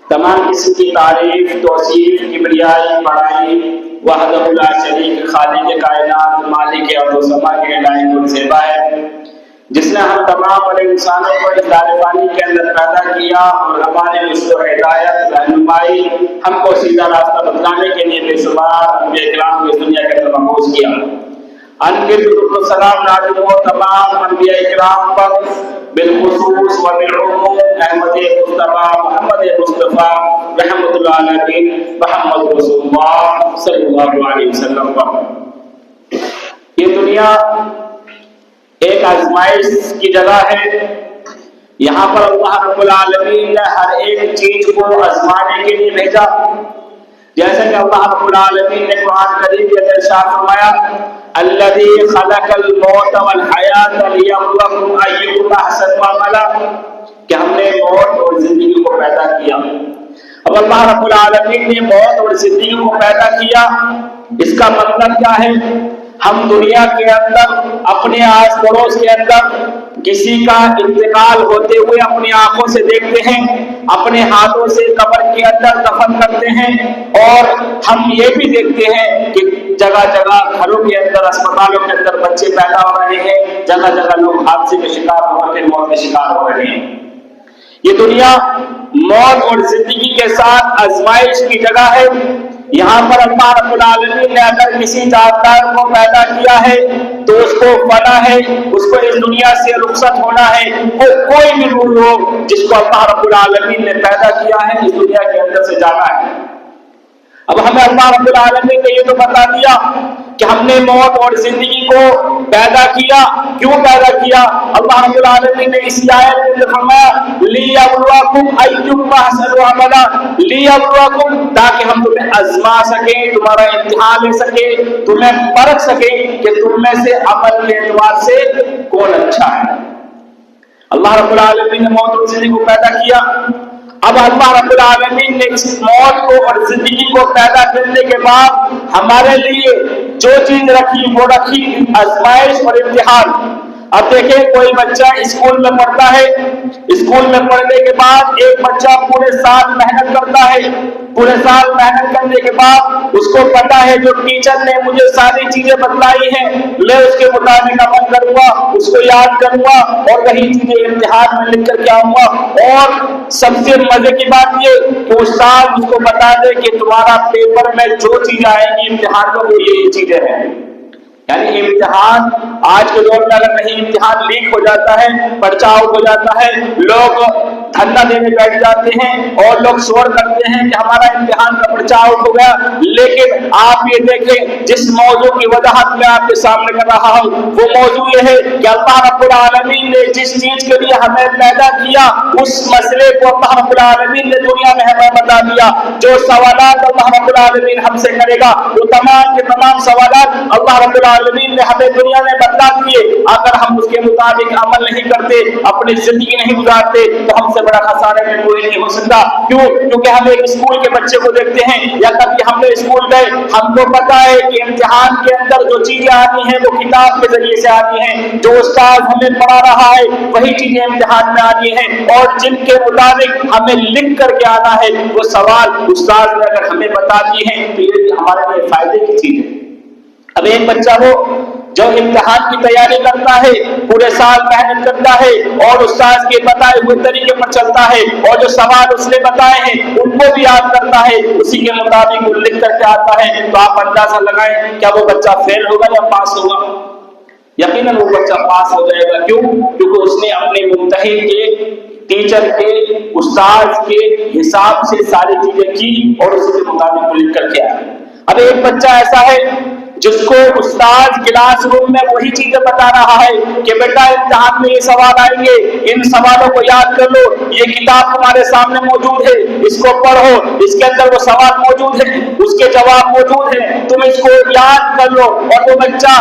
तमाम किस्म की तारीफ, तौसीफ, किबरियाई, बड़ाई वहदहु ला शरीक खालिक कायनात मालिक अर्ज़ व समा के लायक और ज़ेबा है, जिसने हम तमाम बड़े इंसानों को इस दानिपानी के अंदर पैदा किया और हमारे उसको हिदायत रहनुमाई हमको सीधा रास्ता बतलाने के लिए बेशुमार अंबिया इकराम को इस दुनिया के अंदर मबूस किया। सलाम नाज़िल हो तमाम अंबिया इकराम पर, बिलखुसूस व बिलउमूम अहमद मुस्तफा मोहम्मद मुस्तफा रहमतुल आलमीन मुहम्मद रसूलुल्लाह सल्लल्लाहु अलैहि वसल्लम पर। ये दुनिया एक आजमाइश की जगह है। यहाँ पर अल्लाह रब्बुल आलमीन ने हर एक चीज को आजमाने के लिए भेजा। जैसे कि अल्लाह रब्बुल आलमीन ने कुरान करीम के अंदर इरशाद फरमाया, अल्लज़ी खलक़ल मौत वल हयात लियब्लुवकुम अय्युकुम अहसनु अमला, कि हमने मौत और जिंदगी को पैदा किया। अब अल्लाह रब्बुल आलमीन ने मौत और जिंदगी को पैदा किया, इसका मतलब क्या है? हम दुनिया के अंदर अपने आस पड़ोस के अंदर किसी का इंतकाल होते हुए अपनी आंखों से देखते हैं, अपने हाथों से कब्र के अंदर दफन करते हैं, और हम ये भी देखते हैं कि जगह जगह घरों के अंदर, अस्पतालों के अंदर बच्चे पैदा हो रहे हैं, जगह जगह लोग हादसे के शिकार हो रहे हैं, मौत के शिकार हो रहे हैं। ये दुनिया मौत और जिंदगी के साथ आजमाइश की जगह है। यहाँ पर अल्लाह रब्बुल आलमीन ने अगर किसी जानदार को पैदा किया है तो उसको फना है, उसको इस दुनिया से रुखसत होना है। वो कोई भी रूह हो जिसको अल्लाह रब्बुल आलमीन ने पैदा किया है, इस दुनिया के अंदर से जाना है। अब हमें अल्लाह रब्बुल आलमीन ने ये तो बता दिया कि हमने मौत और जिंदगी को पैदा किया। क्यों पैदा किया? अल्लाह रब्बुल आलमीन ने इस आयत में फरमाया, लियब्लुवकुम अय्युकुम अहसनु अमला, लियब्लुवकुम, ताकि हम तुम्हें आजमा सके, तुम्हारा इम्तिहान ले सके, तुम्हें परख सके कि तुम में से अमल के एतबार से कौन अच्छा है। अल्लाह रब्बुल आलमीन ने मौत और जिंदगी को पैदा किया। अब अल्लाह रब्बुल आलमीन ने इस मौत को और जिंदगी को पैदा करने के बाद हमारे लिए जो चीज रखी वो रखी आजमाइश और इम्तिहान। अब देखिए, कोई बच्चा स्कूल में पढ़ता है, स्कूल में पढ़ने के बाद एक बच्चा पूरे साल मेहनत करता है। पूरे साल मेहनत करने के बाद उसको पता है जो टीचर ने मुझे सारी चीजें बतलाई हैं, मैं उसके मुताबिक अमल करूंगा, उसको याद करूंगा और वही चीजें इम्तिहान में लिख करके आऊंगा। और सबसे मजे की बात ये कि उस्ताद उसको बता दे कि तुम्हारा पेपर में जो चीज आएगी इम्तिहान में वो यही चीजें हैं। यानी इम्तिहान आज के दौर में अगर नहीं इम्तिहान लीक हो जाता है, पर्चा आउट हो जाता है, लोग धरना देने बैठ जाते हैं और लोग शोर करते हैं कि हमारा इम्तिहान का पर्चा आउट हो गया। लेकिन आप ये देखें, जिस मौजू की वजाहत मैं आपके सामने कर रहा हूँ वो मौजू ये है कि अल्लाह रब्बुल आलमीन ने जिस चीज के लिए हमें पैदा किया उस मसले को अल्लाह रब्बुल आलमीन ने दुनिया में हमें बता दिया। जो सवालात अल्लाह रब्बुल आलमीन हमसे करेगा वो तमाम के तमाम सवालात अल्लाह रब्बुल आलमीन ने हमें दुनिया में बता दिए। अगर हम उसके मुताबिक अमल नहीं करते, अपनी जिंदगी नहीं गुजारते, तो हमसे बड़ा खसारे में कोई नहीं हो सकता। क्यों? क्योंकि हम एक स्कूल के बच्चे को देखते हैं या कभी हमने स्कूल गए, हमको पता है कि इम्तिहान के अंदर जो चीजें आती हैं वो किताब के जरिए से आती हैं, जो उस्ताद हमें पढ़ा रहा है वही चीजें इम्तिहान में आती हैं, और जिनके मुताबिक हमें लिख करके आना है वो सवाल उस्ताद ने अगर हमें बता दी है तो ये हमारे लिए फायदे की चीज है। अब एक बच्चा वो जो इम्तिहान की तैयारी करता है, पूरे साल मेहनत करता है और उस्ताद के बताए हुए तरीके पर चलता है और जो सवाल उसने बताए हैं उनको भी याद करता है, उसी के मुताबिक वो लिख करके आता है, तो आप अंदाजा लगाएं क्या वो बच्चा फेल होगा या पास होगा? यकीनन वो बच्चा पास हो जाएगा। क्यों? क्योंकि उसने अपने मुम्तहिन के, टीचर के, उस्ताद के हिसाब से सारी चीजें की और उसी के मुताबिक लिख करके आया। अब एक बच्चा ऐसा है जिसको उस्ताद क्लासरूम में वही चीजें बता रहा है कि बेटा इम्तिहान में ये सवाल आएंगे, इन सवालों को याद कर लो, ये किताब तुम्हारे सामने मौजूद है, इसको पढ़ो, इसके अंदर वो सवाल मौजूद है, उसके जवाब मौजूद है, तुम इसको याद कर लो। और वो बच्चा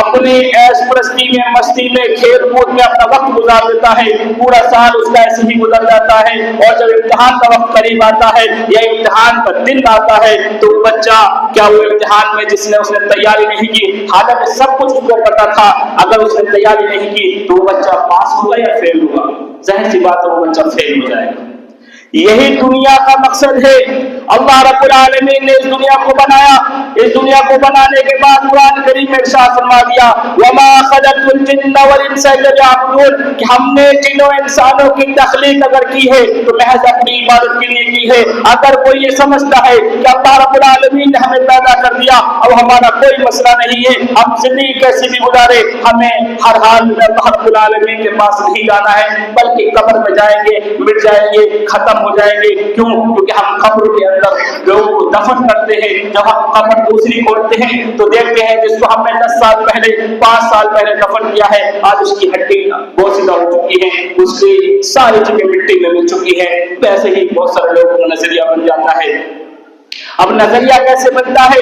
अपनी ऐश प्रस्ती में, मस्ती में, खेल कूद में अपना वक्त गुजार देता है, पूरा साल उसका ऐसे ही गुजर जाता है, और जब इम्तिहान का वक्त करीब आता है या इम्तिहान का दिन आता है तो बच्चा क्या वो इम्तिहान में जिसने उसने तैयारी नहीं की, हालांकि सब कुछ उसको पता था, अगर उसने तैयारी नहीं की तो वो बच्चा पास होगा या फेल होगा? जाहिर सी बात है वो बच्चा फेल हो जाएगा। یہی دنیا کا مقصد ہے۔ اللہ رب العالمین نے اس دنیا کو بنایا، اس دنیا کو بنانے کے بعد قرآن کریم میں ارشاد فرما دیا وما خلقت الجن والانس الا ليعبدون، کہ ہم نے جن و انسانوں کی تخلیق اگر کی ہے تو محض اپنی عبادت کے لیے کی ہے۔ اگر کوئی یہ سمجھتا ہے کہ اللہ رب العالمین نے ہمیں پیدا کر دیا اب ہمارا کوئی مسئلہ نہیں ہے، ہم زندگی کیسے بھی گزارے، ہمیں ہر حال میں اللہ رب العالمین کے پاس نہیں جانا ہے، بلکہ قبر میں جائیں گے، مٹ جائیں گے، ختم ہو جائیں گے۔ کیوں؟ کیونکہ ہم قبر کے اندر لوگوں کو دفن کرتے ہیں، جب ہم قبر دوسری کھولتے ہیں تو دیکھتے ہیں جس کو ہم نے 10 سال پہلے 5 سال پہلے دفن کیا ہے آج اس کی ہڈی بوسیدہ ہو چکی ہے، اس کی ساری چیزیں مٹی میں مل چکی ہے۔ ویسے ہی بہت سارے لوگوں کا نظریہ بن جاتا ہے۔ اب نظریہ کیسے بنتا ہے؟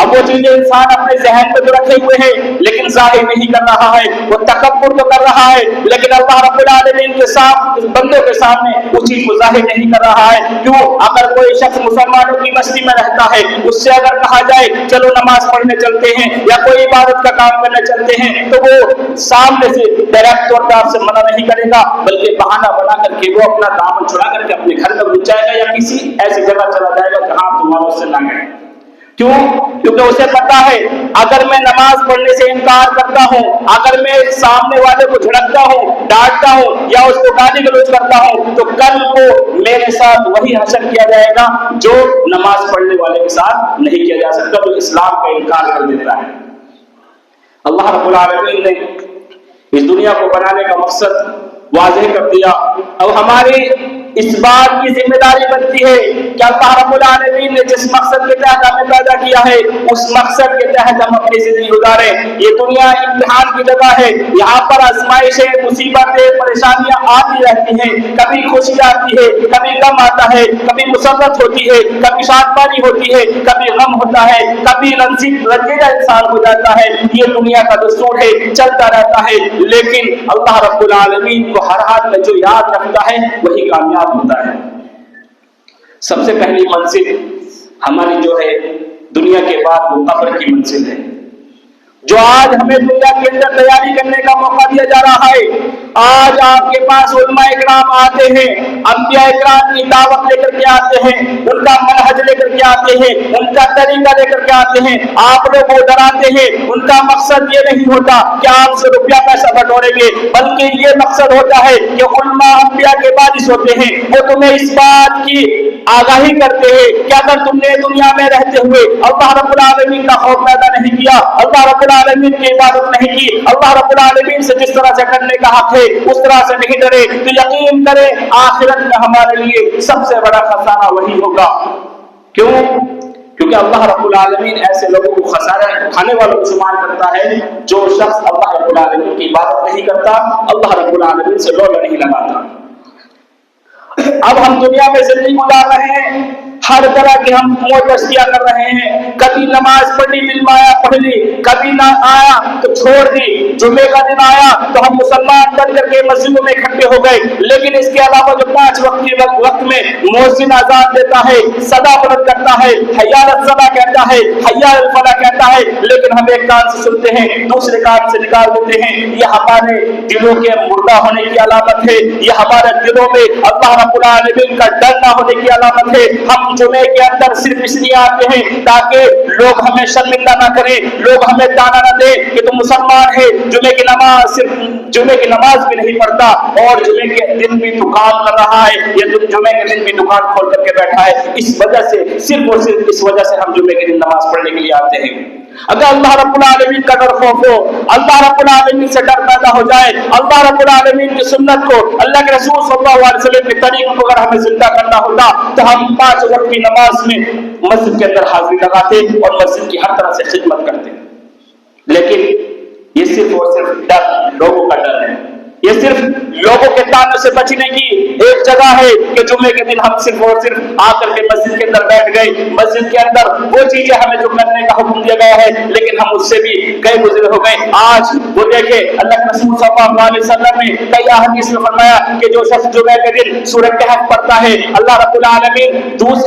اب وہ چیزیں انسان اپنے ذہن میں تو رکھے ہوئے ہیں لیکن ظاہر نہیں کر رہا ہے، وہ تکبر تو کر رہا ہے لیکن اللہ رب العالمین کے سامنے، بندوں کے سامنے اس چیز کو ظاہر نہیں کر رہا ہے۔ کیوں؟ اگر کوئی شخص مسلمانوں کی بستی میں رہتا ہے، اس سے اگر کہا جائے چلو نماز پڑھنے چلتے ہیں یا کوئی عبادت کا کام کرنے چلتے ہیں تو وہ سامنے سے ڈائریکٹ طور پر آپ سے منع نہیں کرے گا، بلکہ بہانہ بنا کر کے وہ اپنا دامن چھڑا کر کے اپنے گھر میں گھس جائے گا یا کسی ایسی جگہ چلا جائے گا جہاں تمہارا اس سے نہ گئے۔ کیوں؟ کیونکہ اسے پتا ہے اگر میں نماز پڑھنے سے انکار کرتا ہوں، اگر میں سامنے والے کو جھڑکتا ہوں، ڈانٹتا ہوں یا اس کو گالی گلوچ کرتا ہوں تو کل کو میرے ساتھ وہی حشر کیا جائے گا جو نماز پڑھنے والے کے ساتھ نہیں کیا جا سکتا، جو اسلام کا انکار کر دیتا ہے۔ اللہ رب العالمین نے اس دنیا کو بنانے کا مقصد واضح کر دیا۔ اب ہماری اس بات کی ذمہ داری بنتی ہے کہ اللہ رب العالمین نے جس مقصد کے تحت ہمیں پیدا کیا ہے اس مقصد کے تحت ہم اپنی زندگی گزاریں۔ یہ دنیا امتحان کی جگہ ہے، یہاں پر آزمائشیں، مصیبتیں، پریشانیاں آتی رہتی ہیں، کبھی خوشی آتی ہے، کبھی غم آتا ہے، کبھی مسرت ہوتی ہے، کبھی شادمانی ہوتی ہے، کبھی غم ہوتا ہے، کبھی رنجیدہ انسان ہو جاتا ہے۔ یہ دنیا کا دستور ہے، چلتا رہتا ہے، لیکن اللہ رب العالمین کو ہر حال میں جو یاد رکھتا ہے وہی کامیاب ہوتا ہے۔ سب سے پہلی منزل ہماری جو ہے دنیا کے بعد وہ قبر کی منزل ہے، جو آج ہمیں دنیا کے اندر تیاری کرنے کا موقع دیا جا رہا ہے۔ آج آپ کے پاس علماء اکرام آتے ہیں، انبیاء اکرام کی دعوت لے کر کے آتے ہیں، ان کا منہج لے کر کے آتے ہیں، ان کا طریقہ لے کر کے آتے ہیں، آپ لوگ کو ڈراتے ہیں۔ ان کا مقصد یہ نہیں ہوتا کہ آپ سے روپیہ پیسہ بٹوریں گے، بلکہ یہ مقصد ہوتا ہے کہ علماء انبیاء کے وارث ہوتے ہیں، وہ تمہیں اس بات کی آگاہی کرتے ہیں کہ اگر تم نے دنیا میں رہتے ہوئے اللہ رب العالمین کا خوف پیدا نہیں کیا، اللہ رب العالمین کی عبادت نہیں کی، اللہ رب العالمین سے جس طرح سے کرنے کا حق ہے اس طرح سے نہیں ڈرے، تو یقین کرے آخرت میں ہمارے لیے سب سے بڑا خسارہ وہی ہوگا۔ کیوں؟ کیونکہ اللہ رب العالمین ایسے لوگوں کو خسارہ کھانے والوں کو شمار کرتا ہے جو شخص اللہ رب العالمین کی عبادت نہیں کرتا، اللہ رب العالمین سے لولا نہیں لگاتا۔ اب ہم دنیا میں زندگی گزار رہے ہیں، ہر طرح کے ہم موج مستیاں کر رہے ہیں، کبھی نماز پڑھی دل میں آیا پڑھ لی، کبھی نہ آیا تو چھوڑ دی، جمعے کا دن آیا تو ہم مسلمان بن کر کے مسجدوں میں اکٹھے ہو گئے، لیکن اس کے علاوہ جو 5 وقت کے وقت میں مؤذن اذان دیتا ہے، صدا بلند کرتا ہے، حی علی الصلاۃ کہتا ہے، حی علی الفلاح کہتا ہے، لیکن ہم ایک کان سے سنتے ہیں دوسرے کان سے نکال دیتے ہیں، یہ ہمارے دلوں کے مردہ ہونے کی علامت ہے، یہ ہمارے دلوں میں اللہ رب العالمین کا ڈر نہ ہونے کی علامت ہے۔ ہم جمعے کے اندر صرف اس لیے آتے ہیں تاکہ لوگ ہمیں شرمندہ نہ کریں، لوگ ہمیں تانا نہ دیں کہ تم مسلمان ہے، جمعے کی نماز صرف جمعے کی نماز بھی نہیں پڑھتا اور جمعے کے دن بھی تو کام کر رہا ہے، یہ جمعے کے دن بھی دکان کھول کر کے بیٹھا ہے۔ اس وجہ سے صرف اور صرف اس وجہ سے ہم جمعے کے دن نماز پڑھنے کے لیے آتے ہیں۔ اگر اللہ رب العالمین کا ڈر خوف ہو، اللہ رب العالمین سے ڈر پیدا ہو جائے، اللہ رب العالمین کی سنت کو، اللہ کے رسول صلی اللہ علیہ وسلم کے طریقے کو اگر ہمیں زندہ کرنا ہوتا تو ہم 5 وقت کی نماز میں مسجد کے اندر حاضری لگاتے اور مسجد کی ہر طرح سے خدمت کرتے، لیکن یہ صرف اور صرف ڈر، لوگوں کا ڈر ہے، یہ صرف لوگوں کے تانے سے بچنے کی ایک جگہ ہے کہ جمعے کے دن ہم صرف اور صرف آ کر کے مسجد کے اندر بیٹھ گئے، مسجد کے اندر وہ چیزیں ہمیں جو کرنے کا حکم دیا گیا ہے لیکن ہم اس سے بھی گئے گزرے ہو گئے۔ آج وہ دیکھیں اللہ کے رسول صلی اللہ علیہ وسلم نے کئی احادیث میں فرمایا کہ جو شخص جمعے کے دن سورہ کہف پڑھتا ہے اللہ رب العالمین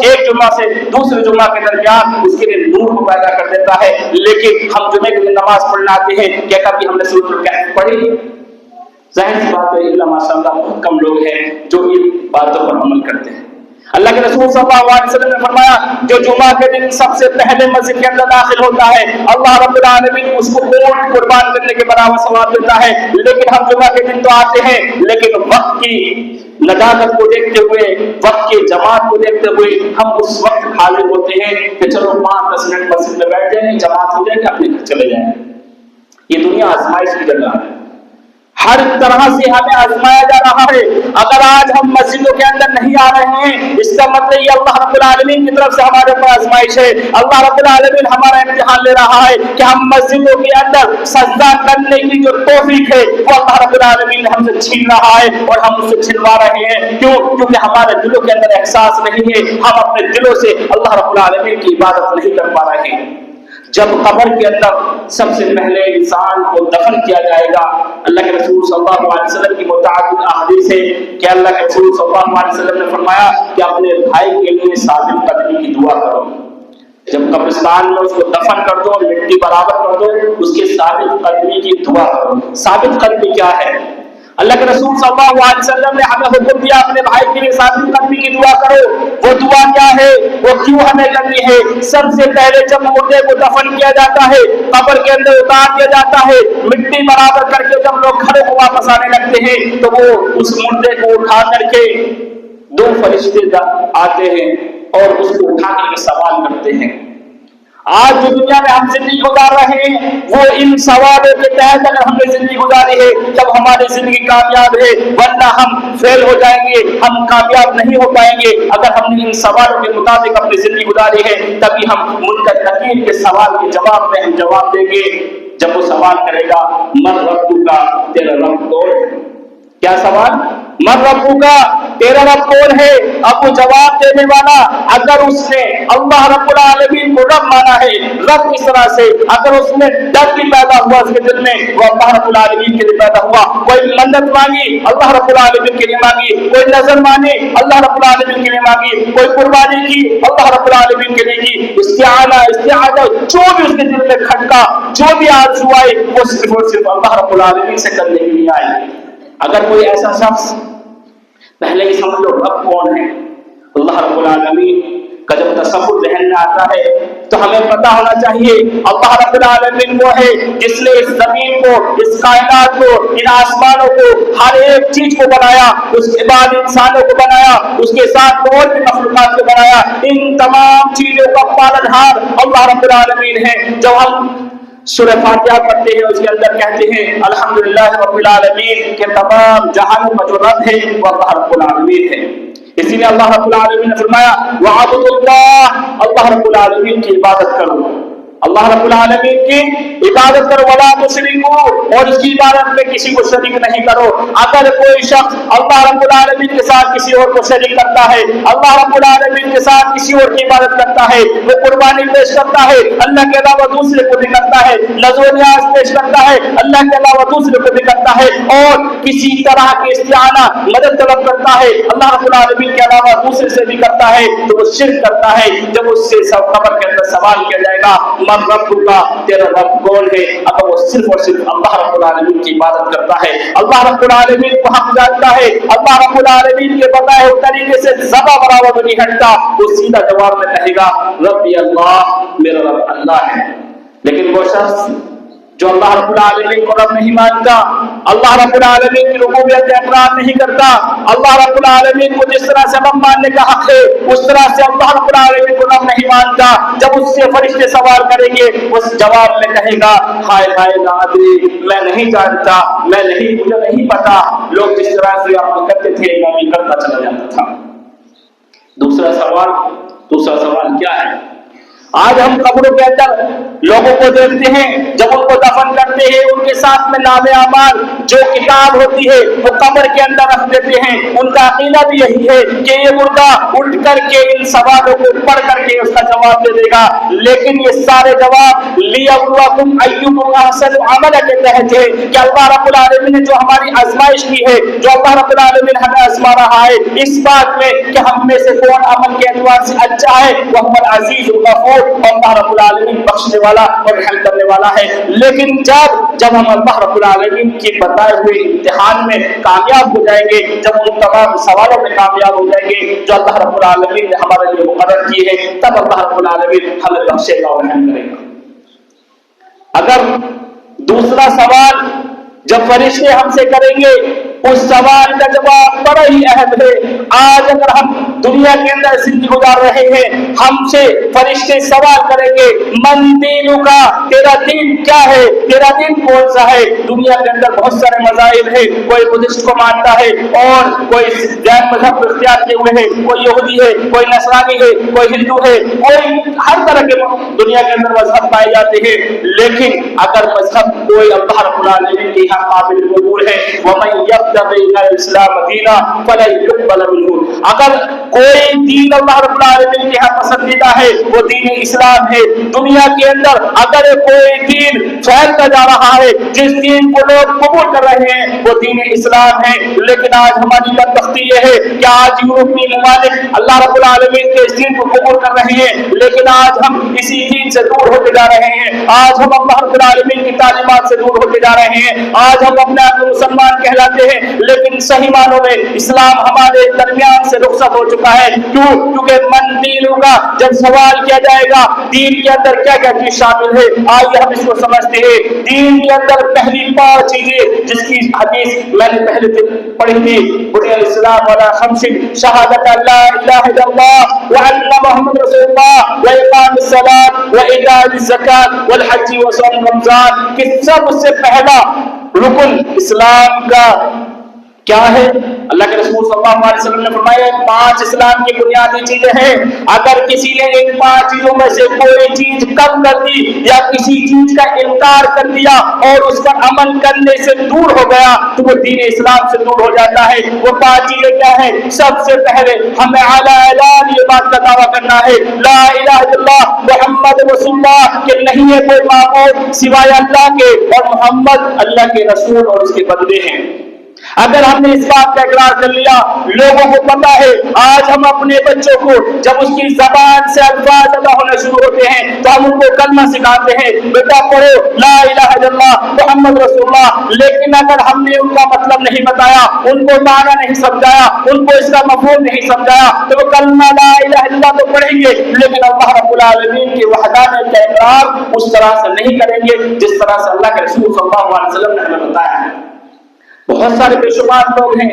ایک جمعہ سے دوسرے جمعہ کے درمیان اس کے لیے نور کو پیدا کر دیتا ہے، لیکن ہم جمعے کے دن نماز پڑھنے آتے ہیں، کیا کبھی ہم نے سورہ کہف پڑھی؟ ظاہر سی بات ہے اللہ ماشاء اللہ بہت کم لوگ ہیں جو ان باتوں پر عمل کرتے ہیں۔ اللہ کے رسول صلی اللہ علیہ وسلم نے فرمایا جو جمعہ کے دن سب سے پہلے مسجد کے اندر داخل ہوتا ہے اللہ رب العالمین اس کو اونٹ قربان کرنے کے برابر ثواب دیتا ہے. لیکن ہم جمعہ کے دن تو آتے ہیں لیکن وقت کی نداقت کو دیکھتے ہوئے وقت کی جماعت کو دیکھتے ہوئے ہم اس وقت حاضر ہوتے ہیں کہ چلو 5-10 منٹ مسجد میں بیٹھ جائیں جماعت ہو جائے کہ اپنے گھر چلے جائیں. یہ دنیا آزمائش کی جگہ ہے. ہر طرح سے ہمیں آزمایا جا رہا ہے. اگر آج ہم مسجدوں کے اندر نہیں آ رہے ہیں اس کا مطلب یہ اللہ رب العالمین کی طرف سے ہمارے اوپر آزمائش ہے. اللہ رب العالمین ہمارا امتحان لے رہا ہے کہ ہم مسجدوں کے اندر سجدہ کرنے کی جو توفیق ہے وہ اللہ رب العالمین ہم سے چھین رہا ہے اور ہم اس سے چھنوا رہے ہیں. کیوں؟ کیونکہ ہمارے دلوں کے اندر احساس نہیں ہے. ہم اپنے دلوں سے اللہ رب العالمین کی عبادت نہیں کر پا رہے ہیں. جب قبر کے اندر سب سے پہلے انسان کو دفن کیا جائے گا اللہ کے رسول صلی اللہ علیہ وسلم کی متعدد احادیث ہے کہ اللہ کے رسول صلی اللہ علیہ وسلم نے فرمایا کہ اپنے بھائی کے لیے ثابت قدمی کی دعا کرو. جب قبرستان میں اس کو دفن کر دو مٹی برابر کر دو اس کے ثابت قدمی کی دعا کرو. ثابت قدمی کیا ہے؟ اللہ کے رسول صلی اللہ علیہ وسلم نے ہمیں حکم دیا اپنے بھائی کے لیے ثابت قدمی کی دعا کرو. وہ دعا کیا ہے؟ وہ کیوں ہمیں کرنی ہے؟ سب سے پہلے جب مردے کو دفن کیا جاتا ہے قبر کے اندر اتار دیا جاتا ہے مٹی برابر کر کے جب لوگ گھروں کو واپس آنے لگتے ہیں تو وہ اس مردے کو اٹھا کر کے 2 فرشتے آتے ہیں اور اس کو اٹھا کر کے سوال کرتے ہیں. آج جو دنیا میں ہم زندگی گزار رہے ہیں وہ ان سوالوں کے تحت اگر ہم نے زندگی گزاری ہے تب ہماری زندگی کامیاب ہے ورنہ ہم فیل ہو جائیں گے ہم کامیاب نہیں ہو پائیں گے. اگر ہم نے ان سوالوں کے مطابق اپنی زندگی گزاری ہے تبھی ہم منکر نکیر کے سوال کے جواب میں ہم جواب دیں گے. جب وہ سوال کرے گا من ربک کا تیرا رب کون ہے؟ کیا سوال؟ من ربک کا تیرا رب کون ہے؟ اب وہ جواب دینے والا اگر اس نے اللہ رب العالمین کو رب مانا ہے رب کس طرح سے اگر اس میں ڈر بھی پیدا ہوا اس کے دل میں وہ اللہ رب العالمین کے لیے پیدا ہوا. کوئی منت مانگی اللہ رب العالمین کے لیے مانگی کوئی نظر مانی اللہ رب العالمین کے لیے مانگی کوئی قربانی کی اللہ رب العالمین کے لیے کی استعانہ جو بھی اس کے دل میں کھٹکا جو بھی آرزو آئی وہ صرف اور صرف اللہ رب العالمین سے کرنے کے لیے آئی. اگر کوئی ایسا شخص پہلے ہی سمجھ لو رب کون ہے اللہ رب العالمین کا جب تصور ذہن میں آتا ہے تو ہمیں پتہ ہونا چاہیے اللہ رب العالمین وہ ہے جس نے اس زمین کو اس کائنات کو ان آسمانوں کو ہر ایک چیز کو بنایا اس کے بعد انسانوں کو بنایا اس کے ساتھ اور بھی مخلوقات کو بنایا. ان تمام چیزوں کا پالنہار اللہ رب العالمین ہے. جب ہم سورہ فاتحہ پڑھتے ہیں اس کے اندر کہتے ہیں الحمدللہ رب العالمین کہ تمام جہانوں کا جو رب ہے وہ اللہ رب العالمین ہے. اسی لیے اللہ رب العالمین نے فرمایا وَعَبُدُ اللَّهِ اللہ رب العالمین کی عبادت کرو اللہ رب العالمین کی عبادت کرو وَلَا تُشْرِكُوا اور اس کی عبادت میں کسی کو شریک نہیں کرو. اگر کوئی شخص اللہ رب العالمین کے ساتھ کسی اور کو شریک کرتا ہے اللہ رب العالمین کے ساتھ کسی اور کی عبادت کرتا ہے وہ قربانی پیش کرتا ہے اللہ کے علاوہ دوسرے کو بھی کرتا ہے نذر و نیاز پیش کرتا ہے اللہ کے علاوہ دوسرے کو بھی کرتا ہے اور کسی طرح کی استعانہ مدد طلب کرتا ہے اللہ رب العالمین کے علاوہ دوسرے سے بھی کرتا ہے تو وہ شرک کرتا ہے. جب اس سے قبر کے اندر سوال کیا جائے گا من رب کا تیرا رب کون ہے اگر وہ صرف اور صرف اللہ رب العالمین کی عبادت کرتا ہے اللہ رب العالمین کو حق جانتا ہے اللہ رب العالمین کے بتائے ہوئے طریقے سے ذبح برابر نہیں ہٹتا وہ سیدھا جواب میں کہے گا ربی اللہ میرا رب اللہ ہے. لیکن وہ شخص جو اللہ رب العالمین کو رب نہیں مانتا اللہ رب العالمین کی ربوبیت کا اقرار نہیں کرتا اللہ رب العالمین کو جس طرح سے رب ماننے کا حق ہے اس طرح سے اللہ رب العالمین کو رب نہیں مانتا جب اس سے فرشتے سوال کریں گے اس جواب میں کہے گا ہائے ہائے لا ادری میں نہیں جانتا میں نہیں مجھے نہیں پتا لوگ جس طرح سے آپ کرتے تھے میں بھی کرتا چلا جاتا تھا. دوسرا سوال کیا ہے؟ آج ہم قبروں کے اندر لوگوں کو دیکھتے ہیں جب ان کو دفن کرتے ہیں ان کے ساتھ میں نام اعمال جو کتاب ہوتی ہے وہ قبر کے اندر رکھ دیتے ہیں. ان کا عقیدہ بھی یہی ہے کہ یہ مردہ اٹھ کر کے ان سوالوں کو پڑھ کر کے اس کا جواب دے دے گا. لیکن یہ سارے جواب لیبلوکم ایکم احسن عملا کے تحت ہے کہ اللہ رب العالمین نے جو ہماری آزمائش کی ہے جو اللہ رب العالمین ہمیں آزما رہا ہے اس بات میں کہ ہم میں سے کون عمل کے اعتبار سے اچھا ہے وہ العزیز الغفور और अल्लाह रब्बुल आलमीन बख्शने वाला और रहम करने वाला है। लेकिन जब हम अल्लाह रब्बुल आलमीन के बताए हुए इम्तिहान में कामयाब हो जाएंगे, जब उन तमाम सवालों में कामयाब हो जाएंगे जो अल्लाह रब्बुल आलमीन ने हमारे लिए मुकर्रर किए हैं, तब अल्लाह रब्बुल आलमीन हमें बख्शेगा और रहम करेगा। अगर दूसरा सवाल जब फरिश्ते हमसे करेंगे, उस सवाल का जवाब बड़ा ही अहम है। आज अगर हम दुनिया के अंदर जिंदगी गुजार रहे हैं, हमसे फरिश्ते सवाल करेंगे, मन दीनुका, तेरा दीन क्या है, तेरा दीन कौन सा है। दुनिया के अंदर बहुत सारे मज़ाहिब है, कोई बुद्धिस्ट को मानता है और कोई जैन मजहब को इख्तियार किए हुए है, कोई यहूदी है, कोई नसरानी है, कोई हिंदू है, कोई हर तरह के दुनिया के अंदर मजहब पाए जाते हैं। लेकिन अगर मजहब कोई अल्लाह रब्बुल आलमीन के यहाँ काबिल कबूल है, वमन यब्तगी गैर इस्लाम दीना फलन युक़बल मिन्हु, अगर कोई दीन अल्लाह रब्बुल आलमीन के यहाँ पसंदीदा है वो दीन इस्लाम है। दुनिया के अंदर अगर कोई दीन फैलता जा रहा है, जिस दीन को लोग कबूल कर रहे हैं, वो दीन इस्लाम है। लेकिन आज हमारी बदबख्ती ये है कि आज यूरोपीय ममालिक अल्लाह रब्बुल आलमीन के इस दीन को कबूल कर रहे हैं, लेकिन आज हम इसी दीन से दूर होते जा रहे हैं। आज हम अल्लाह रब्बुल आलमीन की तालीमात से दूर होते जा रहे हैं। आज हम अपने आप को मुसलमान कहलाते हैं, लेकिन सही मानों में इस्लाम हमारे दरमियान से रुखसत हो चुका है। क्यों? क्योंकि मन दीन होगा, जब सवाल किया जाएगा दीन के अंदर क्या क्या चीज शामिल है, आइए हम इसको समझते हैं। दीन के अंदर पहली 5 चीजें जिसकी हदीस मैंने पहले दिन पढ़ी थी, बुनियल इस्लाम वाला खमसिन शहादत अल्ला इलाहा इल्लल्लाह व अन्ना मुहम्मद रसूलुल्लाह व इकामिस सलात व इताइज ज़कात वल हज व सौम रमजान, कि सबसे पहला रुकन इस्लाम का क्या है। अल्लाह के रसूल सल्लल्लाहु अलैहि वसल्लम ने फरमाया 5 इस्लाम की बुनियादी चीजें हैं। अगर किसी ने इन 5 चीजों में से कोई चीज कम कर दी या किसी चीज का इनकार कर दिया और उस पर अमल करने से दूर हो गया, तो वो दीन इस्लाम से दूर हो जाता है। वो 5 चीजें क्या है? सबसे पहले हमें आला ऐलान ये बात का दावा करना है, ला इलाहा इल्लल्लाह मुहम्मद रसूलुल्लाह, कि नहीं है कोई माबूद सिवाय अल्लाह के और मोहम्मद अल्लाह के रसूल और उसके बंदे हैं। अगर हमने इस बात का इकरार कर लिया, लोगों को पता है, आज हम अपने बच्चों को जब उसकी जबान से अल्फाज अदा होने शुरू होते हैं तो हम उनको कलमा सिखाते हैं, बेटा पढ़ो ला इलाहा इल्लल्लाह मुहम्मद रसूलुल्लाह। लेकिन अगर हमने उनका मतलब नहीं बताया, उनको माना नहीं समझाया, उनको इसका मफहूम नहीं समझाया, तो वो कलमा ला इलाहा इल्लल्लाह तो पढ़ेंगे, लेकिन अल्लाह रब्बुल आलमीन की वहदानियत का इकरार उस तरह से नहीं करेंगे जिस तरह से अल्लाह के रसूल सल्लल्लाहु अलैहि वसल्लम ने हमें बताया है। बहुत सारे बेशुमार लोग हैं,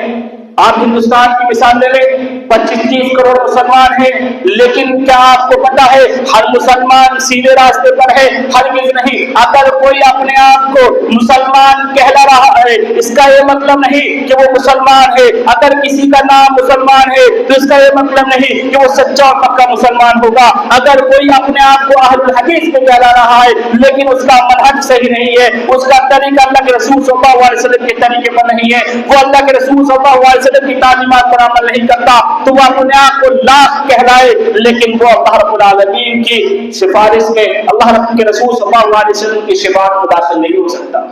आप हिंदुस्तान की मिसाल ले लें, 25-30 करोड़ मुसलमान हैं, लेकिन क्या आपको पता है हर मुसलमान सीधे रास्ते पर है? हरगिज़ नहीं। अगर कोई अपने आप को मुसलमान कहला रहा है, इसका ये मतलब नहीं कि वो मुसलमान है। अगर किसी का नाम मुसलमान है तो इसका ये मतलब नहीं कि वो सच्चा और पक्का मुसलमान होगा। अगर कोई अपने आप को अहलुल हदीस को कहला रहा है, लेकिन उसका मनहज सही नहीं है, उसका तरीका अल्लाह के रसूल सल्लल्लाहु अलैहि वसल्लम के तरीके पर नहीं है, वो अल्लाह के रसूल सल्लल्लाहु अलैहि वसल्लम की तालीमात पर अमल नहीं करता, तो वो अपने आप को लाख कहलाए, लेकिन वो अल्लाह रब्बुल आलमीन की सिफारिश में अल्लाह के रसूल सल्लल्लाहु अलैहि वसल्लम की शिफाअत में दाखिल नहीं हो सकता।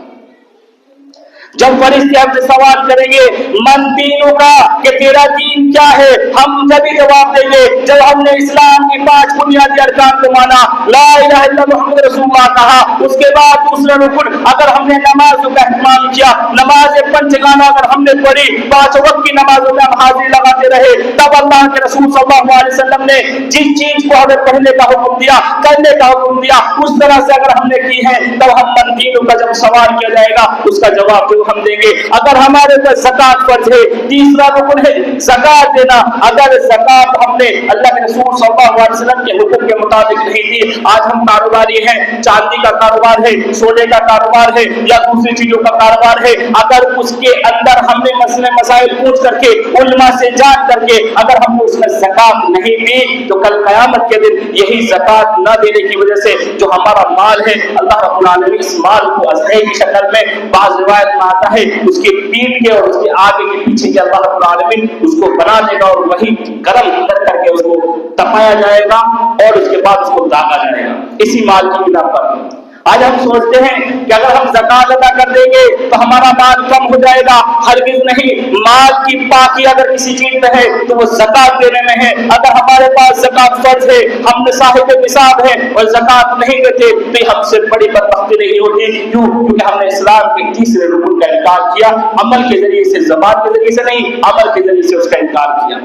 जब फरिश्ते हमसे सवाल करेंगे मन दीनों का, कि तेरा दीन क्या है, हम जब जवाब देंगे जब हमने इस्लाम की 5 बुनियादी अरकान को माना, ला इलाहा इल्लल्लाह मुहम्मद रसूलुल्लाह कहा। उसके बाद दूसरा रुकन, अगर हमने नमाज का इहतमाम किया, नमाज पंचगाना अगर हमने पढ़ी, 5 वक्त की नमाजों में हम हाजिरी लगाते रहे, तब अल्लाह के रसूल सल्लल्लाहु अलैहि वसल्लम ने जिस चीज को हमें पढ़ने का हुक्म दिया, करने का हुक्म दिया, उस तरह से अगर हमने की है, तब हम मन दीनों का जब सवाल किया जाएगा उसका जवाब हम देंगे। अगर हमारे ऊपर ज़कात फर्ज है, तीसरा रुकन है ज़कात देना। अगर ज़कात हमने अल्लाह के रसूल सल्लल्लाहु अलैहि वसल्लम के हुक्म के मुताबिक नहीं दी, आज हम कारोबारी हैं, चांदी का कारोबार है, सोने का कारोबार है या दूसरी चीजों का कारोबार है, अगर उसके अंदर हमने मसले मसाइल पूछ करके उलमा से जान करके अगर हमने उसमें ज़कात नहीं दी, तो कल क़यामत के दिन यही ज़कात न देने की वजह से जो हमारा माल है, अल्लाह रब्बुल आलमीन इस माल को अज़हे की शक्ल में बाज़ रिवायत में आता है उसके पीठ के और उसके आगे के पीछे के अल्लाह रब्बुल आलमीन उसको बना देगा और वही गरम कर करके उसको तपाया जाएगा और उसके बाद उसको दागा जाएगा इसी माल की बिना पर। आज हम सोचते हैं कि अगर हम ज़कात अदा कर देंगे तो हमारा माल कम हो जाएगा, हरगिज़ नहीं। माल की पाकी अगर किसी चीज में है तो वो ज़कात देने में है। अगर हमारे पास ज़कात फर्ज है, हम साहिब निसाब हैं और ज़कात नहीं देते, तो ये हमसे बड़ी बदबख्ती नहीं होती। क्यों? क्योंकि हमने इस्लाम के तीसरे रुकन का इनकार किया, अमल के जरिए से, ज़बान के जरिए से नहीं, अमल के जरिए से उसका इनकार किया।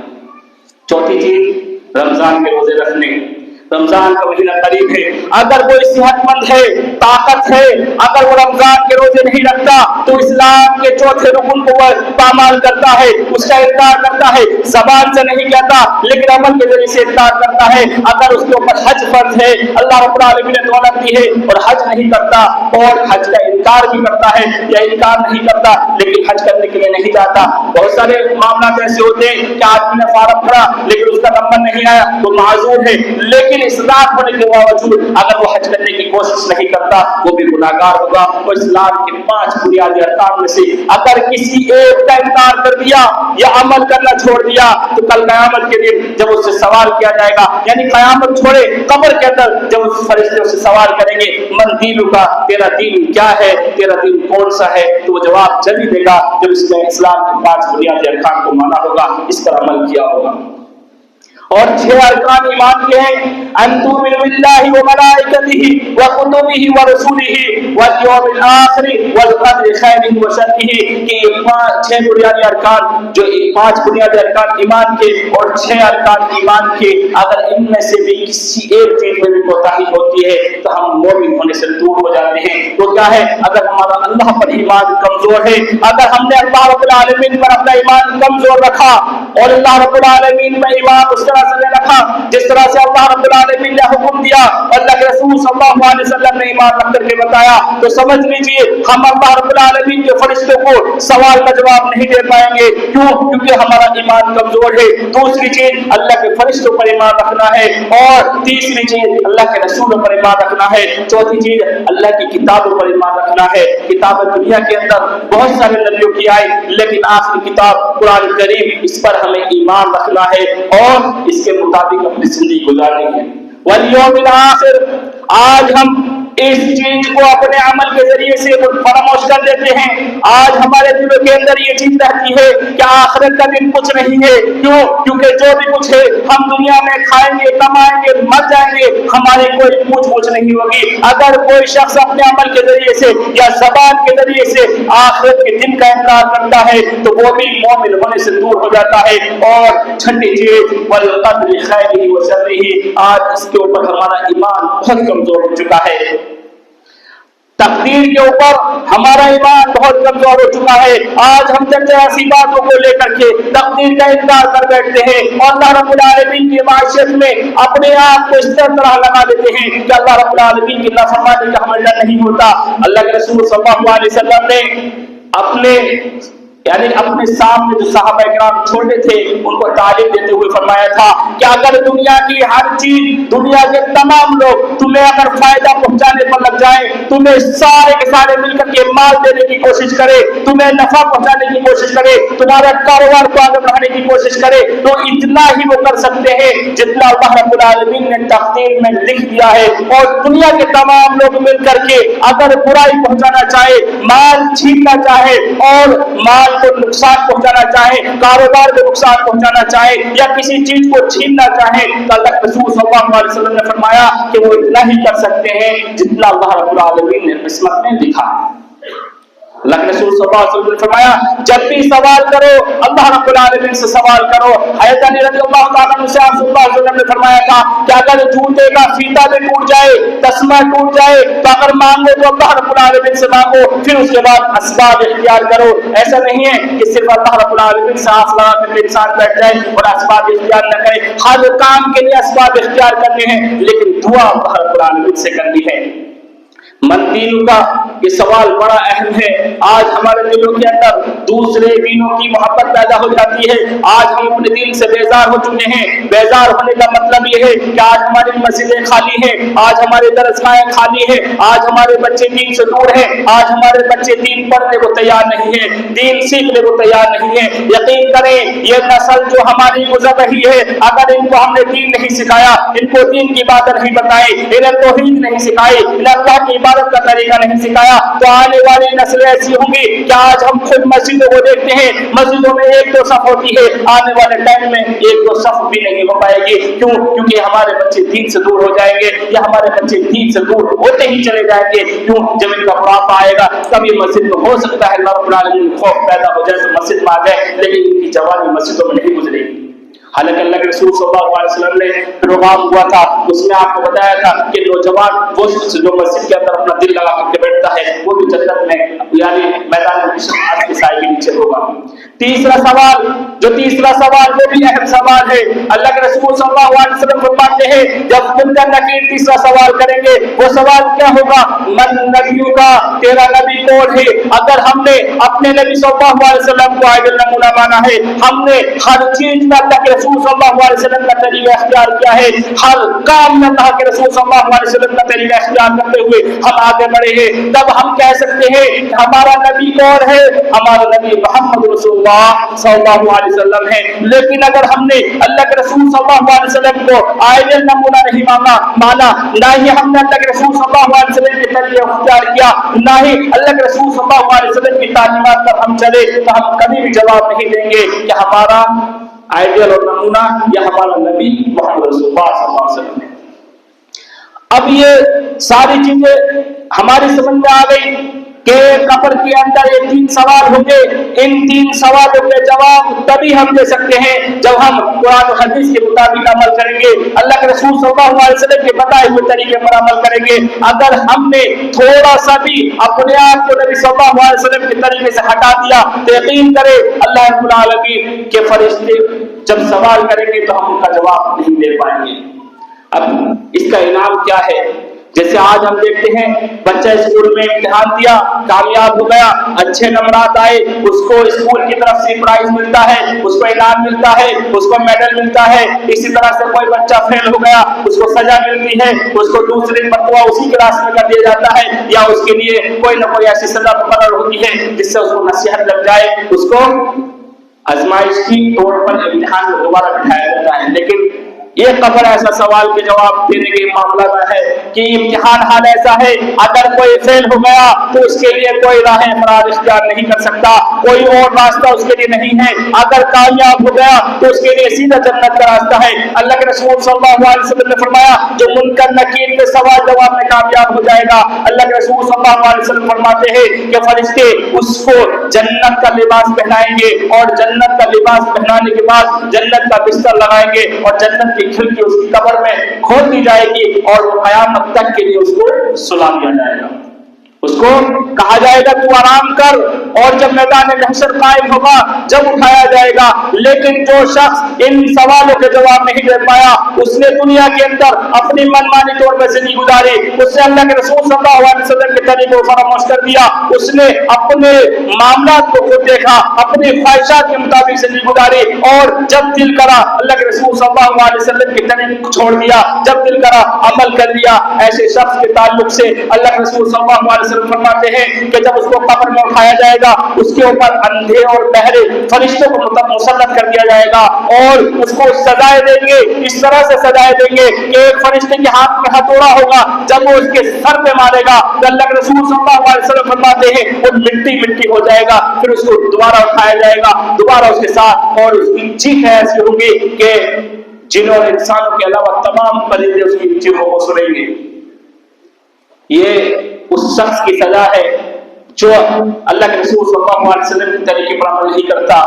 चौथी चीज, रमजान के रोजे रखने। रमजान का महीना करीब है, अगर कोई सेहतमंद है, ताकत है, अगर वो रमजान के रोजे नहीं रखता तो इस्लाम के चौथे रुकन को वह पामाल करता है, उसका इनकार करता है, जबान से नहीं कहता लेकिन अमल के जरिए से इनकार करता है। अगर उसके ऊपर हज फर्ज है, अल्लाह रब्बुल आलमीन ने दौलत दी है और हज नहीं करता और हज का इनकार भी करता है या इनकार नहीं करता लेकिन हज करने के लिए नहीं जाता। बहुत सारे मामला ऐसे होते हैं कि आदमी ने फार्म भरा लेकिन उसका नंबर नहीं आया तो माजूर है, लेकिन इस्लाम होने के बावजूद अगर वो हज करने की कोशिश नहीं करता वो भी गुनाहगार होगा। और इस्लाम के 5 बुनियादी अरकान में से अगर किसी एक का इनकार कर दिया या अमल करना छोड़ दिया तो कल क़यामत के दिन जब उससे सवाल किया जाएगा, यानी क़यामत छोड़े कब्र के अंदर जब उस फरिश्ते उससे सवाल करेंगे, मन दीनुका, तेरा दीन क्या है, तेरा दीन कौन सा है, तो वो जवाब जल्दी देगा जब इसने इस्लाम के 5 बुनियादी अरकान को माना होगा, इस पर अमल किया होगा। और 6 अरकान ईमान के हैं, अंतुमिनु बिल्लाहि व मलाइकतिहि व कुतुबिहि व रसूलिहि वल यौमिल आखिर वल क़द्रि खैरिहि व शर्रिहि, कि 6 बुनियादी अरकान, जो 5 बुनियादी अरकान ईमान के और 6 अरकान ईमान के, अगर इनमें से भी किसी एक चीज में भी कोताही होती है तो हम मोमिन होने से दूर हो जाते हैं। तो क्या है, अगर हमारा अल्लाह पर ईमान कमजोर है, अगर हमने अल्लाह रब्बुल आलमीन पर अपना ईमान कमजोर रखा और अल्लाह रब्बुल आलमीन पर ईमान उस तरह से रखा जिस तरह से अल्लाह रब्बुल आलमीन ने हुक्म दिया, अल्लाह के रसूल सल्लल्लाहु अलैहि वसल्लम ने ईमान रख करके बताया, तो समझ लीजिए हम अल्लाह रब्बुल आलमीन के फरिश्तों को सवाल का जवाब नहीं दे पाएंगे। क्यों? क्योंकि हमारा ईमान कमजोर है। दूसरी चीज, अल्लाह के फरिश्तों पर ईमान रखना है, और तीसरी चीज अल्लाह के रसूलों पर ईमान रखना है। चौथी चीज, अल्लाह की किताबों पर ईमान रखना है। किताब दुनिया के अंदर बहुत सारे नबियों की आई, लेकिन आखिरी किताब कुरान करीम, इस पर हमें ईमान रखना है और इसके मुताबिक अपनी जिंदगी गुजारनी है। वल यौमिल आखिर, आज हम इस चीज को अपने अमल के जरिए से फरामोश कर देते हैं। आज हमारे दिलों के अंदर ये चीज रहती है कि आखिरत का दिन कुछ नहीं है। क्यों? क्योंकि जो भी कुछ है हम दुनिया में खाएंगे, कमाएंगे, मर जाएंगे, हमारी कोई पूछ नहीं होगी। अगर कोई शख्स अपने अमल के जरिए से या ज़बान के जरिए से आखिरत के दिन का इनकार करता है तो वो भी मोमिन होने से दूर हो जाता है। और छठी चीज, वल क़द्रि खैरिहि व शर्रिहि, आज इसके ऊपर हमारा ईमान बहुत कमजोर हो चुका है। तकदीर के ऊपर हमारा ईमान बहुत कमजोर हो चुका है। आज हम जब ऐसी बातों को लेकर के तकदीर का इनकार कर बैठते हैं और अल्लाह रब्बुल आलमीन की माशियत में अपने आप को इस तरह लगा देते हैं कि अल्लाह रब्बुल आलमीन की नाफरमानी का हमें डर नहीं होता। अल्लाह के रसूल सल्लल्लाहु अलैहि वसल्लम ने अपने सामने जो सहाबा किराम छोटे थे उनको तालीम देते हुए फरमाया था कि अगर दुनिया की हर चीज, दुनिया के तमाम लोग तुम्हें अगर फायदा पहुंचाने पर लग जाए, तुम्हें सारे के सारे मिलकर के माल देने की कोशिश करे, तुम्हें नफा पहुंचाने की कोशिश करे, तुम्हारे कारोबार को आगे बढ़ाने की कोशिश करे, तो इतना ही वो कर सकते हैं जितना अल्लाह रब्बुल आलमीन ने तकदीर में लिख दिया है। और दुनिया के तमाम लोग मिलकर के अगर बुराई पहुंचाना चाहे, माल छीनना चाहे और माल को नुकसान पहुंचाना चाहे, कारोबार को नुकसान पहुंचाना चाहे या किसी चीज को छीनना चाहे, तो अल्लाह के रसूल सल्लल्लाहु अलैहि वसल्लम ने फरमाया कि वो इतना ही कर सकते हैं जितना अल्लाह रब्बुल आलमीन ने किस्मत में लिखा। अल्लाह के रसूल सल्लल्लाहु अलैहि वसल्लम ने फरमाया, जब भी सवाल करो अल्लाह रब्बुल आलमीन से सवाल करो। हज़रत अली रज़ियल्लाहु ताला अन्हु से सल्लल्लाहु अलैहि वसल्लम ने फरमाया था कि अगर जूते का फीता भी टूट जाए, तस्मा टूट जाए, तो अगर मांगो तो अल्लाह रब्बुल आलमीन से मांगो, फिर उसके बाद असबाब इख्तियार करो। ऐसा नहीं है कि सिर्फ अल्लाह रब्बुल आलमीन से आस लगा करके इंसान बैठ जाए और असबाब इख्तियार न करे। हर काम के लिए असबाब इख्तियार करने हैं, लेकिन दुआ अल्लाह रब्बुल आलमीन से करनी है। मन दीनों का ये सवाल बड़ा अहम है। आज हमारे दिलों के अंदर दूसरे दीनों की मोहब्बत पैदा हो जाती है। आज हम अपने दिल से बेजार हो चुके हैं। बेजार होने का मतलब ये है कि आज हमारी मस्जिदें खाली हैं, आज हमारे दरसगाहें खाली हैं, आज हमारे बच्चे दीन से दूर हैं, आज हमारे बच्चे दीन पढ़ने को तैयार नहीं है, दीन सीखने को तैयार नहीं है। यकीन करें, ये नस्ल जो हमारी गुजर रही है, अगर इनको हमने दीन नहीं सिखाया, इनको दीन की बात नहीं बताई, इन्हें तौहीद नहीं सिखाई, इन्हें अल्लाह की इबादत का तरीका नहीं सिखाया तो आने वाली नस्लें ऐसी होंगी कि आज हम खुद मस्जिदों को देखते हैं, मस्जिदों में एक दो सफ होती है, आने वाले टाइम में एक दो सफ भी नहीं हो पाएगी। क्यों? क्योंकि हमारे बच्चे दीन से दूर हो जाएंगे, या हमारे बच्चे दीन से दूर होते ही चले जाएंगे। क्यों? जब इनका बुढ़ापा आएगा तब ये मस्जिद में हो सकता है अल्लाह रब्बुल आलमीन खौफ पैदा हो जाए तो मस्जिद में आ जाए, लेकिन इनकी जवानी मस्जिदों में नहीं गुजरेगी। हालांकि अल्लाह के रसूल सल्लल्लाहु अलैहि वसल्लम ने प्रोग्राम हुआ था, उसमें आपको बताया था कि नौजवान वो जो मस्जिद के अंदर अपना दिल लगा करके बैठता है वो भी जन्नत में यानी मैदान में की साए के नीचे होगा। तीसरा सवाल वो भी अहम सवाल है। अल्लाह के रसूल सल्लल्लाहु अलैहि वसल्लम फरमाते हैं जब मुनकर नकीर तीसरा सवाल करेंगे, वो सवाल क्या होगा? मन नबियुका, तेरा नबी कौन है? अगर हमने अपने नबी सल्लल्लाहु अलैहि वसल्लम को आइडल नमूना माना है, हमने हर चीज में अल्लाह के रसूल सल्लल्लाहु अलैहि वसल्लम का तरीका इख्तियार किया है, हर काम में अल्लाह के रसूल सल्लल्लाहु अलैहि वसल्लम का तरीका इख्तियार करते हुए हम आगे बढ़े हैं, तब हम कह सकते हैं कि हमारा नबी कौन है? हमारा नबी मोहम्मद रसूलुल्लाह सल्लल्लाहु अलैहि वसल्लम है। लेकिन अगर हमने अल्लाह के रसूल सल्लल्लाहु अलैहि वसल्लम को आइडियल नमूना नहीं माना, ना ही हमने अल्लाह के रसूल सल्लल्लाहु अलैहि वसल्लम के तरीके इख्तियार किया, ना ही अल्लाह के रसूल सल्लल्लाहु अलैहि वसल्लम की तालीमात पर हम चले, तो हम कभी भी जवाब नहीं देंगे कि हमारा आइडियल और नमूना या हमारा नबी मोहम्मद रसूलुल्लाह सल्लल्लाहु अलैहि वसल्लम है। अब ये सारी चीजें हमारी समझ में आ गई कि कब्र के अंदर ये तीन सवाल होंगे। इन तीन सवालों के जवाब तभी हम दे सकते हैं जब हम कुरान और हदीस के मुताबिक अमल करेंगे, अल्लाह के रसूल सल्लल्लाहु अलैहि वसल्लम के बताए हुए तरीके पर अमल करेंगे। अगर हमने थोड़ा सा भी अपने आप को नबी सल्लल्लाहु अलैहि वसल्लम के तरीके से हटा दिया तो यकीन करें अल्लाह रब्बुल आलमीन के फरिश्ते जब सवाल करेंगे तो हम उनका जवाब नहीं दे पाएंगे। अब इसका इनाम क्या है? जैसे आज हम देखते हैं बच्चा स्कूल में इम्तिहान दिया, कामयाब हो गया, अच्छे नंबरात आए, उसको स्कूल की तरफ से प्राइज मिलता है, उसको इनाम मिलता है, उसको मेडल मिलता है। इसी तरह से कोई बच्चा फेल हो गया, उसको सजा मिलती है, उसको दूसरी मरतबा उसी क्लास में कर दिया जाता है, या उसके लिए कोई ना कोई ऐसी सजा मुकर्रर होती है जिससे उसको नसीहत लग जाए, उसको आजमाइश की तौर पर इम्तिहान में दोबारा बिठाया जाता है। लेकिन ये कब्र ऐसा सवाल के जवाब देने के मामला में है कि इम्तिहान हाल ऐसा है, अगर कोई फेल हो गया तो उसके लिए कोई राह फरार इख्तियार नहीं कर सकता, कोई और रास्ता उसके लिए नहीं है। अगर कामयाब हो गया तो उसके लिए सीधा जन्नत का रास्ता है। अल्लाह के रसूल सल्लल्लाहु अलैहि वसल्लम ने फरमाया जो मुनकर नकीर के सवाल जवाब में कामयाब हो जाएगा, अल्लाह के रसूल सल्लल्लाहु अलैहि वसल्लम फरमाते हैं कि फरिश्ते उसको जन्नत का लिबास पहनाएंगे, और जन्नत का लिबास पहनाने के बाद जन्नत का बिस्तर लगाएंगे, और जन्नत खिड़की उसकी कब्र में खोल दी जाएगी, और क़यामत तक के लिए उसको सुला दिया जाएगा। उसको कहा जाएगा तू आराम कर, और जब मैदान महशर कायम होगा जब उठाया जाएगा। लेकिन जो शख्स इन सवालों के जवाब नहीं दे पाया, उसने दुनिया के अंदर अपनी मनमानी तौर पर जिंदगी गुजारी, उसने अल्लाह के रसूल सल्लल्लाहु अलैहि वसल्लम के तरीके को फरामोश कर दिया, उसने अपने मामलात को खुद देखा, अपनी ख्वाहिशात के मुताबिक जिंदगी गुजारी, और जब दिल करा अल्लाह के रसूल सल्लल्लाहु अलैहि वसल्लम के तरीके को छोड़ दिया, जब दिल करा अमल कर लिया। ऐसे शख्स के ताल्लुक से अल्लाह के रसूल सल्लल्लाहु अलैहि वसल्लम फरमाते हैं कि जब उसको कब्र में उठाया जाएगा उसके ऊपर अंधे और बहरे फरिश्तों को मुसल्लत कर दिया जाएगा, और उसको सजाएं देंगे, इस तरह से सजाएं देंगे कि एक फरिश्ते के हाथ में हथौड़ा होगा, जब वो उसके सर पे मारेगा तो अल्लाह के रसूल सल्लल्लाहु अलैहि वसल्लम फरमाते हैं वो मिट्टी मिट्टी हो जाएगा, फिर उसको दोबारा उठाया जाएगा, दोबारा उसके साथ, और उसकी चीख ऐसी होगी कि जिन्हों और इंसानों के अलावा तमाम परिंदे उसकी चीखों को सुनेंगे। ये उस शख्स की सजा है जो अल्लाह के रसूल सल्लल्लाहु अलैहि वसल्लम के तरीके पर अमल नहीं करता।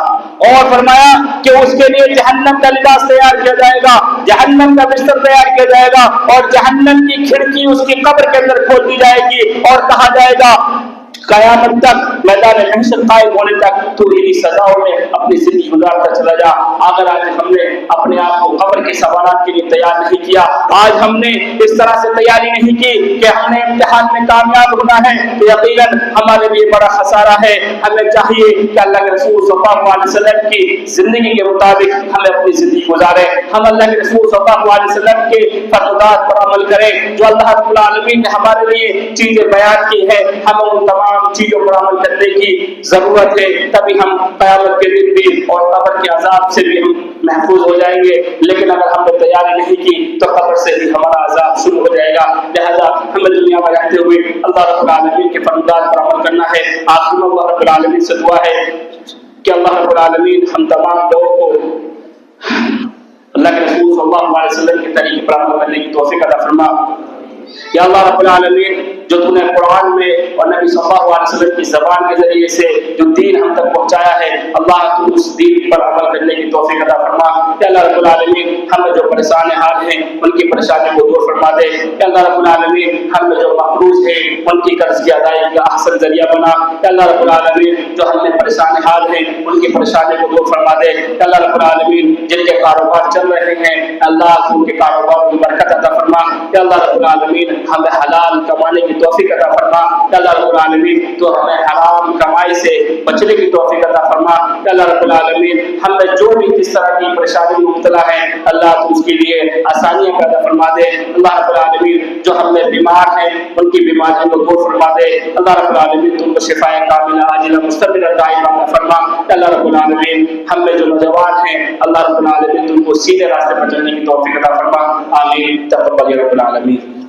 और फरमाया कि उसके लिए जहन्नम का लिबास तैयार किया जाएगा, जहन्नम का बिस्तर तैयार किया जाएगा, और जहन्नम की खिड़की उसकी कब्र के अंदर खोल दी जाएगी, और कहा जाएगा कयामत तक मैदान महशर कायम होने तक तू इन्हीं सजाओं में अपनी जिंदगी गुजारता चला जा। अगर आज हमने अपने आप को कब्र के सवालात के लिए तैयार नहीं किया, आज हमने इस तरह से तैयारी नहीं की कि हमने इम्तिहान में कामयाब होना है, तो यकीनन हमारे लिए बड़ा खसारा है। हमें चाहिए कि अल्लाह के रसूल सल्लल्लाहु अलैहि वसल्लम की जिंदगी के मुताबिक हमें अपनी जिंदगी गुजारें, हम अल्लाह के रसूल सल्लल्लाहु अलैहि वसल्लम के फरमानात पर अमल करें, जो अल्लाह रब्बुल आलमीन ने हमारे लिए चीजें बयान की है, हम उन तमाम चीजों पर अमल करने की जरूरत है, तभी हम क़यामत के दिन भी और कब्र के अजाब से भी हम महफूज हो जाएंगे। लेकिन अगर हमने तैयारी नहीं की तो कब्र से ही हमारा अजाब शुरू हो जाएगा। लिहाजा हमें ہمیں دنیا میں رہتے ہوئے اللہ رب العالمین کے فرمودات پر عمل کرنا ہے۔ آخر میں اللہ رب العالمین سے دعا ہے کہ اللہ رب العالمین ہم تمام لوگوں کو اللہ کے رسول صلی اللہ علیہ وسلم کے طریقے پر عمل کرنے کی توفیق عطا فرما۔ یا اللہ رب العالمین جو تو نے قرآن میں اور نبی صلی اللہ علیہ وسلم کی زبان کے ذریعے سے جو دین ہم تک پہنچایا ہے، اللہ تو اس دین پر عمل کرنے کی توفیق عطا فرما۔ یا اللہ رب العالمین ہم میں جو پریشان حال ہیں ان کی پریشانی کو دور فرما دے۔ یا اللہ رب العالمین ہم میں جو مقروض ہیں ان کی قرض کی ادائیگی کا احسن ذریعہ بنا۔ یا اللہ رب العالمین جو ہم میں پریشان حال ہیں ان کی پریشانی کو دور فرما دے۔ یا اللہ رب العالمین جن کے کاروبار چل رہے ہیں اللہ ان کے کاروبار میں برکت عطا فرما۔ یا اللہ رب العالمین ہمیں حلال کمانے کی توفیق عطا فرما۔ یا اللہ رب العالمین تو ہمیں حرام کمائی سے بچنے کی توفیق عطا فرما۔ یا اللہ رب العالمین ہم میں جو بھی کس طرح کی پریشانی میں مبتلا ہے اللہ تو اس کے لیے آسانیاں پیدا فرما دے۔ اللہ رب العالمین جو ہم میں بیمار ہیں ان کی بیماریوں کو دور فرما دے۔ اللہ رب العالمین تم کو شفاء کاملہ عاجلہ مستمرہ دائمہ عطا فرما۔ یا اللہ رب العالمین ہم میں جو نوجوان ہیں اللہ رب العالمین تم کو سیدھے راستے پر چلنے کی توفیق عطا فرما۔ آمین تقبل یا رب العالمین۔